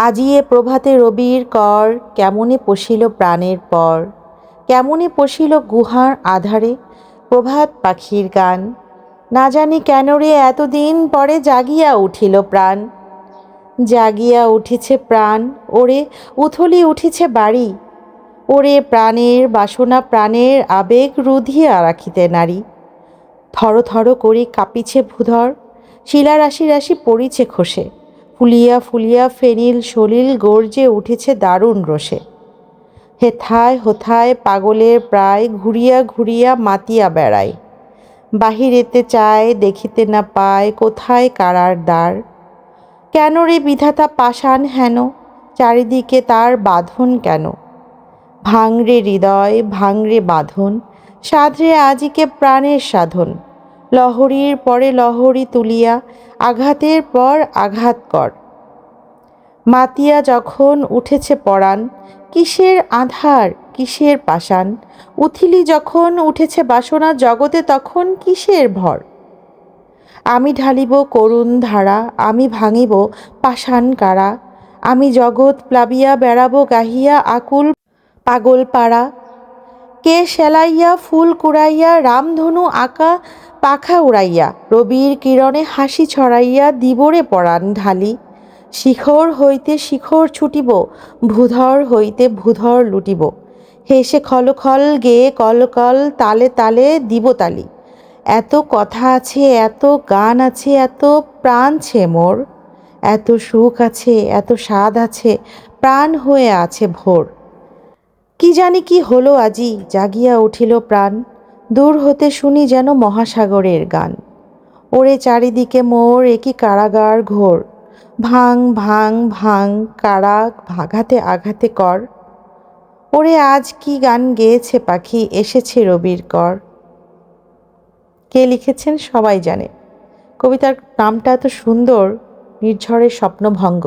আজি এ প্রভাতে রবির কর, কেমনে পশিল প্রাণের পর, কেমনে পশিল গুহার আধারে প্রভাত পাখির গান। না জানি কেন রে এতদিন পরে জাগিয়া উঠিল প্রাণ। জাগিয়া উঠেছে প্রাণ, ওরে উথলি উঠেছে বাড়ি। ওরে প্রাণের বাসনা প্রাণের আবেগ রুধিয়া রাখিতে নারী। থর থর করে কাঁপিছে ভূধর, শিলা রাশি রাশি পড়িছে খসে। ফুলিয়া ফুলিয়া ফেনিল সলিল গর্জে উঠেছে দারুণ রোষে। হেথায় হোথায় পাগলের প্রায় ঘুরিয়া ঘুরিয়া মাতিয়া বেড়ায়। বাহিরেতে চায় দেখিতে না পায় কোথায় কারার দ্বার। কেন রে বিধাতা পাষাণ হেন, চারিদিকে তার বাঁধন কেন। ভাঙরে হৃদয় ভাঙরে বাঁধন, সাধরে আজিকে প্রাণের সাধন। লহরীর পরে লহরী তুলিয়া আঘাতের পর আঘাত কর। মাতিয়া যখন উঠেছে পরাণ, কিসের আধার কিসের পাষাণ। উথিলি যখন উঠেছে বাসনা জগতে তখন কিসের ভর। আমি ঢালিব করুণ ধারা, আমি ভাঙিব পাষাণ কারা। আমি জগৎ প্লাবিয়া বেড়াবো গাহিয়া আকুল পাগল পাড়া। কে সেলাইয়া ফুল কুড়াইয়া রামধনু আঁকা পাখা উড়াইয়া রবির কিরণে হাসি ছড়াইয়া দিবরে পরাণ ঢালি। শিখর হইতে শিখর ছুটিব, ভূধর হইতে ভূধর লুটিব। হেসে খলখল গেয়ে কলকল তালে তালে দিব তালি। এত কথা আছে এত গান আছে এত প্রাণ ছে মোর। এত সুখ আছে এত স্বাদ আছে প্রাণ হয়ে আছে ভোর। কি জানি কি হলো আজি জাগিয়া উঠিল প্রাণ। দূর হতে শুনি যেন মহাসাগরের গান। ওরে চারিদিকে মোর একই কারাগার ঘোর। ভাঙ ভাঙ ভাঙ কারা আঘাতে আঘাতে কর। ওরে আজ কি গান গেয়েছে পাখি এসেছে রবির কর। কে লিখেছেন সবাই জানে। কবিতার নামটা এত সুন্দর, নির্ঝরের স্বপ্নভঙ্গ।